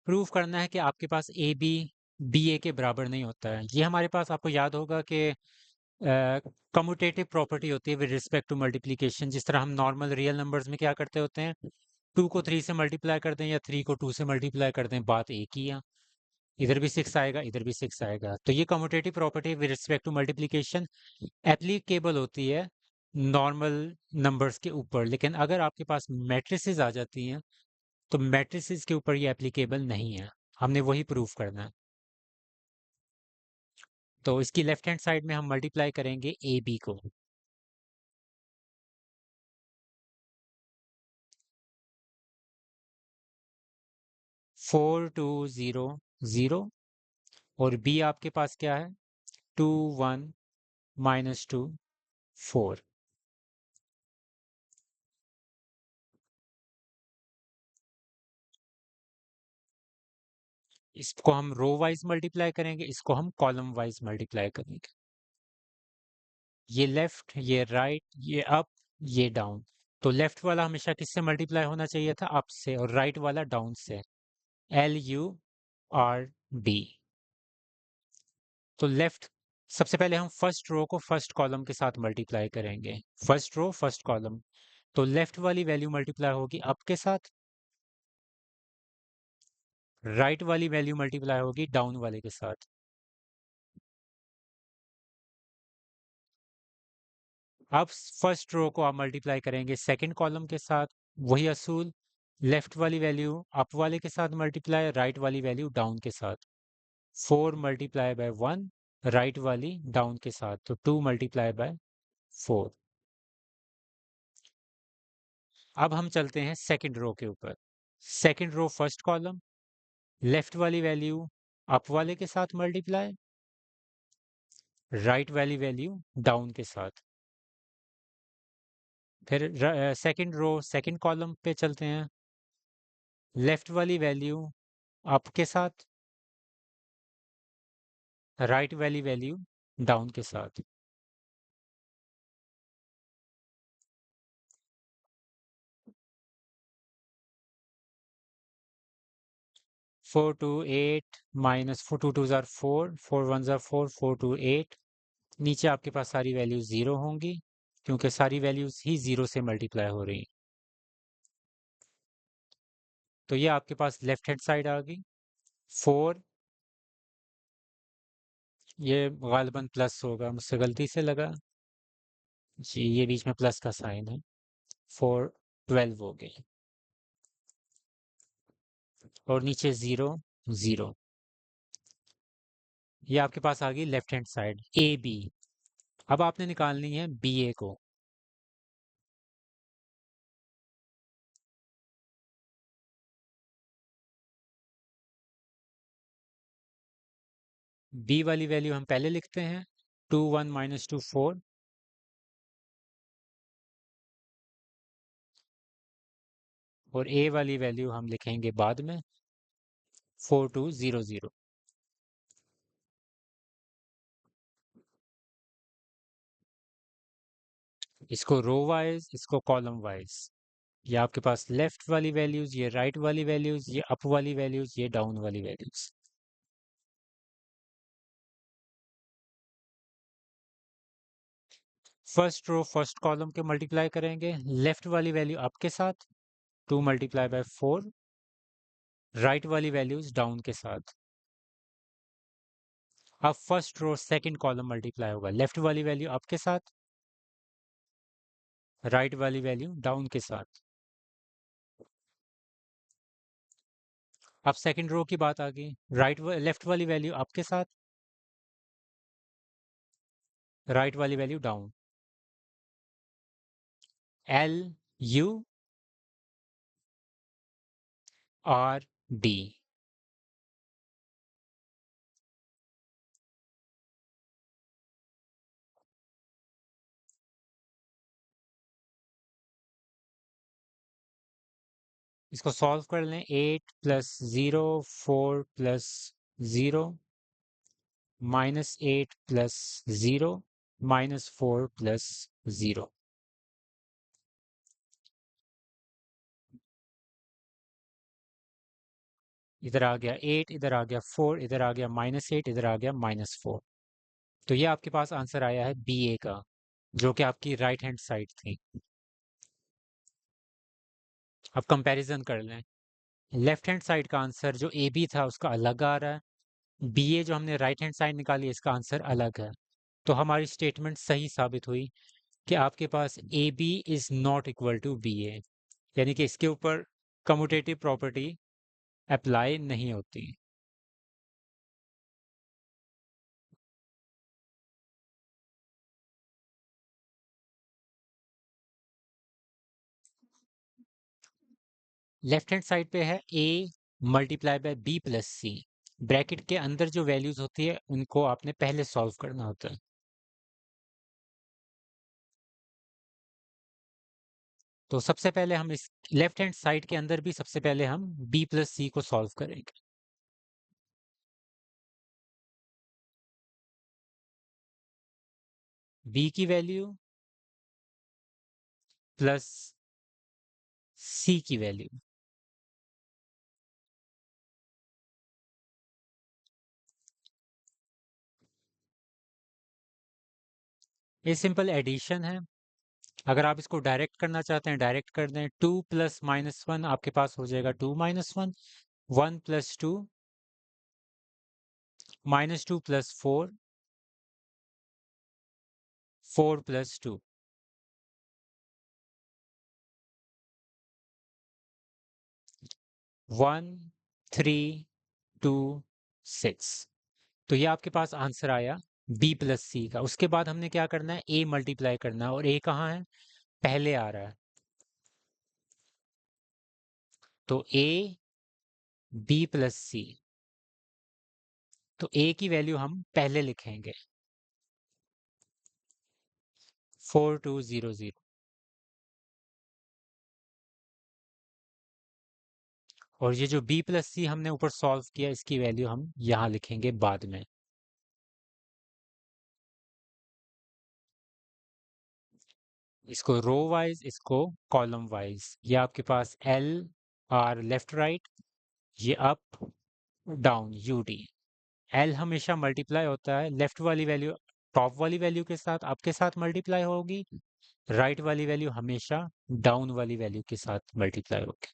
Prove करना है कि आपके पास ए बी बी ए के बराबर नहीं होता है। ये हमारे पास, आपको याद होगा कि कम्यूटेटिव प्रॉपर्टी होती है विद रिस्पेक्ट टू मल्टीप्लीकेशन। जिस तरह हम नॉर्मल रियल नंबर्स में क्या करते होते हैं, 2 को 3 से मल्टीप्लाई करते हैं या 3 को 2 से मल्टीप्लाई करते हैं, बात एक ही है। इधर भी 6 आएगा, इधर भी 6 आएगा। तो ये commutative property with respect to multiplication applicable होती है नॉर्मल नंबर्स के ऊपर, लेकिन अगर आपके पास मैट्रिसेस आ जाती हैं तो मैट्रिसेस के ऊपर ये एप्लीकेबल नहीं है। हमने वही प्रूफ करना है। तो इसकी लेफ्ट हैंड साइड में हम मल्टीप्लाई करेंगे ए बी को। 4200, और बी आपके पास क्या है, 21 माइनस 2 4। इसको हम रो वाइज मल्टीप्लाई करेंगे, इसको हम कॉलम वाइज मल्टीप्लाई करेंगे। ये लेफ्ट, ये राइट, ये अप, ये डाउन। तो लेफ्ट वाला हमेशा किससे मल्टीप्लाई होना चाहिए था, अप से, और राइट वाला डाउन से। LURD। तो लेफ्ट, सबसे पहले हम फर्स्ट रो को फर्स्ट कॉलम के साथ मल्टीप्लाई करेंगे। First row first column. तो लेफ्ट वाली वैल्यू मल्टीप्लाई होगी अप के साथ, राइट वाली वैल्यू मल्टीप्लाई होगी डाउन वाले के साथ। अब फर्स्ट रो को आप मल्टीप्लाई करेंगे सेकंड कॉलम के साथ, वही असूल। लेफ्ट वाली वैल्यू अप वाले के साथ मल्टीप्लाई, राइट वाली वैल्यू डाउन के साथ। 4 × 1, राइट वाली डाउन के साथ, तो 2 × 4। अब हम चलते हैं सेकंड रो के ऊपर। Second row first column, left वाली वैल्यू अप वाले के साथ मल्टीप्लाई, राइट वाली वैल्यू डाउन के साथ। फिर सेकंड रो सेकंड कॉलम पे चलते हैं, लेफ्ट वाली वैल्यू अप के साथ, राइट वाली वैल्यू डाउन के साथ। 428 माइनस 4 2 जार 4, 4 1 जार 4, 4 2 8। नीचे आपके पास सारी वैल्यूज जीरो होंगी, क्योंकि सारी वैल्यूज ही जीरो से मल्टीप्लाई हो रही हैं। तो ये आपके पास लेफ्ट हैंड साइड आ गई। 4, ये गालिबन प्लस होगा, मुझसे गलती से लगा जी, ये बीच में प्लस का साइन है। 4 12 हो गई, और नीचे 0 0। ये आपके पास आ गई left hand side A B. अब आपने निकालनी है बी ए को। बी वाली वैल्यू हम पहले लिखते हैं, 21 माइनस 2 4। और ए वाली वैल्यू हम लिखेंगे बाद में, 4200। इसको रो वाइज, इसको कॉलम वाइज। ये आपके पास लेफ्ट वाली वैल्यूज, ये राइट वाली वैल्यूज, ये अप वाली वैल्यूज, ये डाउन वाली values. First row first column के मल्टीप्लाई करेंगे, लेफ्ट वाली वैल्यू अप के साथ, 2 × 4। राइट वाली वैल्यूज डाउन के साथ। अब first row second column multiply होगा, लेफ्ट वाली वैल्यू अप के साथ, राइट वाली वैल्यू डाउन के साथ। अब सेकंड रो की बात आ गई, लेफ्ट वाली वैल्यू अप के साथ, राइट वाली वैल्यू डाउन। LURD। इसको सॉल्व कर लें, 8 + 0 4 + 0 -8 + 0 -4 + 0। इधर आ गया 8, इधर आ गया 4, इधर आ गया -8, इधर आ गया -4। तो ये आपके पास आंसर आया है बी ए का, जो कि आपकी राइट हैंड साइड थी। अब कंपैरिजन कर लें। लेफ्ट हैंड साइड का आंसर जो ए बी था उसका अलग आ रहा है, बी ए जो हमने राइट हैंड साइड निकाली इसका आंसर अलग है। तो हमारी स्टेटमेंट सही साबित हुई कि आपके पास A B is not equal to B A, यानी कि इसके ऊपर कम्यूटेटिव प्रॉपर्टी अप्लाई नहीं होती। लेफ्ट हैंड साइड पे है A multiply by B plus C. Bracket के अंदर जो वैल्यूज होती है उनको आपने पहले सॉल्व करना होता है। तो सबसे पहले हम इस लेफ्ट हैंड साइड के अंदर भी सबसे पहले हम बी प्लस सी को सॉल्व करेंगे। बी की वैल्यू प्लस सी की वैल्यू, ये सिंपल एडिशन है। अगर आप इसको डायरेक्ट करना चाहते हैं डायरेक्ट कर दें। 2 प्लस -1 आपके पास हो जाएगा 2 -1, 1 प्लस 2, -2 प्लस 4, 4 प्लस 2, 1 3 2 6। तो ये आपके पास आंसर आया बी प्लस सी का। उसके बाद हमने क्या करना है, ए मल्टीप्लाई करना है, और ए कहाँ है, पहले आ रहा है। तो ए बी प्लस सी, तो ए की वैल्यू हम पहले लिखेंगे 4200, और ये जो बी प्लस सी हमने ऊपर सॉल्व किया इसकी वैल्यू हम यहाँ लिखेंगे बाद में। इसको रो वाइज, इसको कॉलम वाइज। ये आपके पास एल आर लेफ्ट राइट, ये up down U D. L हमेशा मल्टीप्लाई होता है, लेफ्ट वाली वैल्यू टॉप वाली वैल्यू के साथ आपके साथ मल्टीप्लाई होगी, राइट वाली वैल्यू हमेशा डाउन वाली वैल्यू के साथ मल्टीप्लाई होगी।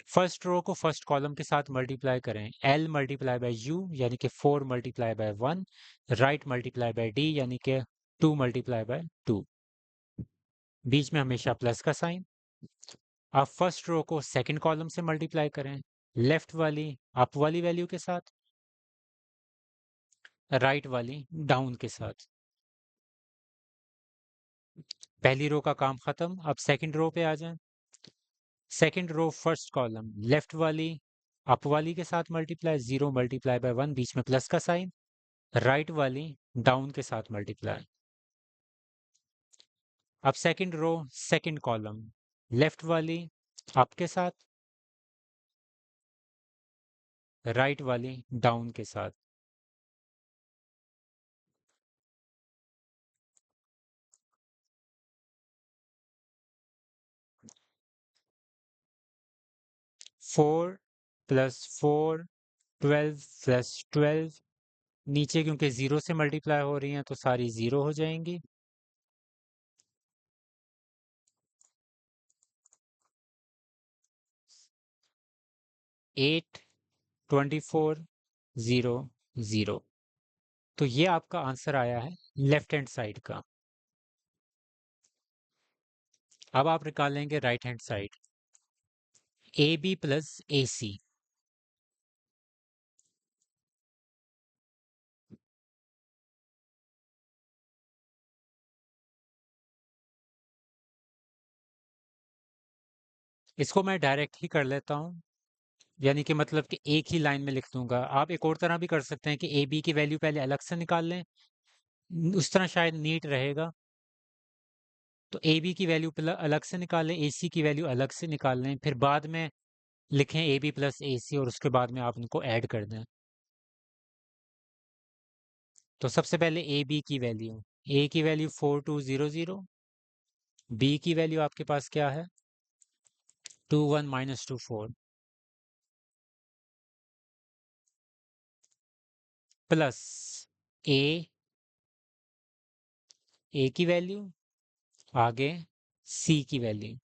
फर्स्ट रो को फर्स्ट कॉलम के साथ मल्टीप्लाई करें, एल मल्टीप्लाई बाय यू यानी कि 4 multiply by 1, right multiply by D यानी कि 2 मल्टीप्लाई बाय 2, बीच में हमेशा प्लस का साइन। अब फर्स्ट रो को सेकंड कॉलम से मल्टीप्लाई करें, लेफ्ट वाली अप वाली वैल्यू के साथ, राइट वाली डाउन के साथ। पहली रो का काम खत्म। अब सेकंड रो पे आ जाएं। Second row first column left वाली अप वाली के साथ मल्टीप्लाई, 0 मल्टीप्लाई बाय 1, बीच में प्लस का साइन, राइट वाली डाउन के साथ मल्टीप्लाई। अब second row second column left वाली अप के साथ, राइट वाली डाउन के साथ। 4 प्लस 4 12 प्लस 12, नीचे क्योंकि जीरो से मल्टीप्लाई हो रही हैं तो सारी जीरो हो जाएंगी। 8 24 0 0। तो ये आपका आंसर आया है लेफ्ट हैंड साइड का। अब आप निकालेंगे right hand side, A B plus A C. इसको मैं डायरेक्ट ही कर लेता हूँ, यानी कि मतलब कि एक ही लाइन में लिख दूंगा। आप एक और तरह भी कर सकते हैं कि ए बी की वैल्यू पहले अलग से निकाल लें, उस तरह शायद नीट रहेगा। तो ए बी की वैल्यू अलग से निकालें, ए सी की वैल्यू अलग से निकाल लें, फिर बाद में लिखें ए बी प्लस ए सी, और उसके बाद में आप उनको ऐड कर दें। तो सबसे पहले ए बी की वैल्यू, ए की वैल्यू 4200, बी की वैल्यू आपके पास क्या है 21 -2 4, प्लस ए, ए की वैल्यू, आगे सी की वैल्यू।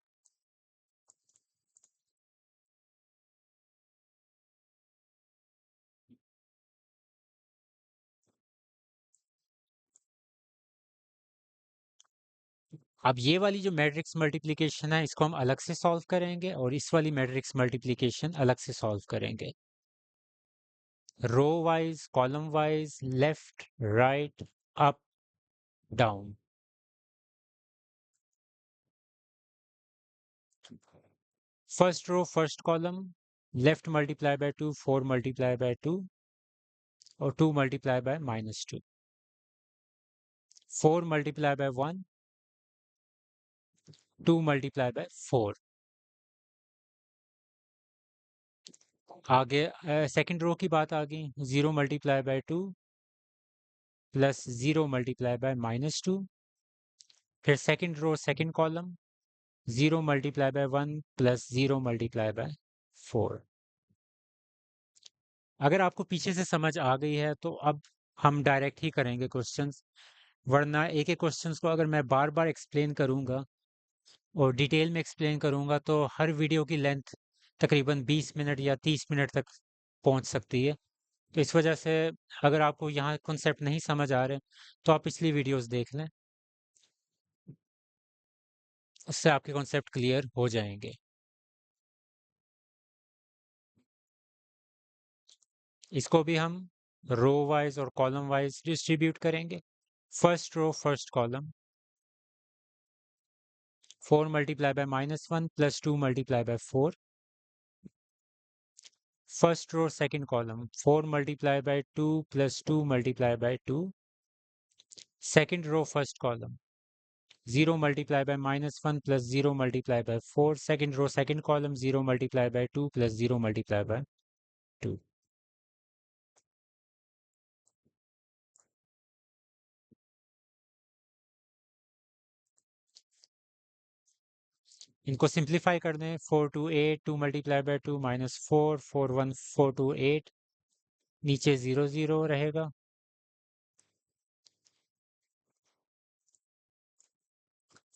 अब ये वाली जो मैट्रिक्स मल्टीप्लिकेशन है इसको हम अलग से सॉल्व करेंगे और इस वाली मैट्रिक्स मल्टीप्लिकेशन अलग से सॉल्व करेंगे। Row wise, column wise, left, right, up, down. First row first column, left multiply by 2, 4 multiply by 2 और 2 multiply by -2। 4 multiply by 1, 2 multiply by 4। आगे सेकंड रो की बात आ गई। 0 multiply by 2 plus 0 multiply by -2। फिर second row second column, 0 multiply by 1 plus 0 multiply by 4। अगर आपको पीछे से समझ आ गई है तो अब हम डायरेक्ट ही करेंगे क्वेश्चंस, वरना एक एक क्वेश्चंस को अगर मैं बार बार एक्सप्लेन करूंगा और डिटेल में एक्सप्लेन करूंगा तो हर वीडियो की लेंथ तकरीबन 20 मिनट या 30 मिनट तक पहुंच सकती है। तो इस वजह से अगर आपको यहाँ कॉन्सेप्ट नहीं समझ आ रहे तो आप पिछली वीडियोस देख लें, उससे आपके कॉन्सेप्ट क्लियर हो जाएंगे। इसको भी हम रो वाइज और कॉलम वाइज डिस्ट्रीब्यूट करेंगे। First row first column, 4 multiply by -1 plus 2 multiply by 4। First row second column, 4 multiply by 2 plus 2 multiply by 2। Second row first column, 0 multiply by -1 plus 0 multiply by 4। Second row second column, 0 multiply by 2 plus 0 multiply by 2। इनको simplify कर दें। 4 to 8, 2 multiply by 2 -4, 4 1 4 to 8, नीचे 0 0 रहेगा।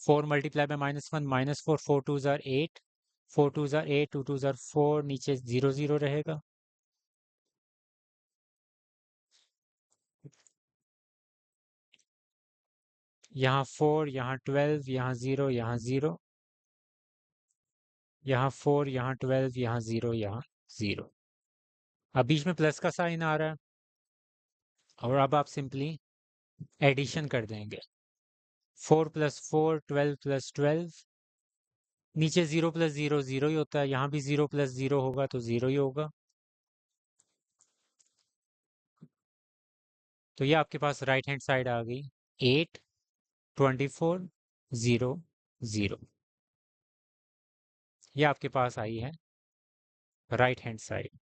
4 multiply by -1 -4, 4 2 jar 8, 4 2 jar 8, 2 2 jar 4, नीचे 0 0 रहेगा। यहाँ 4, यहाँ 12, यहाँ 0, यहाँ 0, यहाँ 4, यहाँ 12, यहाँ 0, यहाँ 0। अब बीच में प्लस का साइन आ रहा है और अब आप सिंपली एडिशन कर देंगे। 4 प्लस 4, 12 प्लस 12, नीचे 0 प्लस 0 0 ही होता है, यहाँ भी 0 प्लस 0 होगा तो 0 ही होगा। तो ये आपके पास राइट हैंड साइड आ गई 8 24 0 0। ये आपके पास आई है राइट हैंड साइड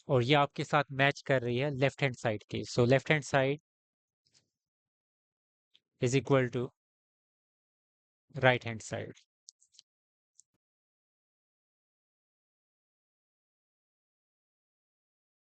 और ये आपके साथ मैच कर रही है लेफ्ट हैंड साइड के। So left hand side is equal to right hand side.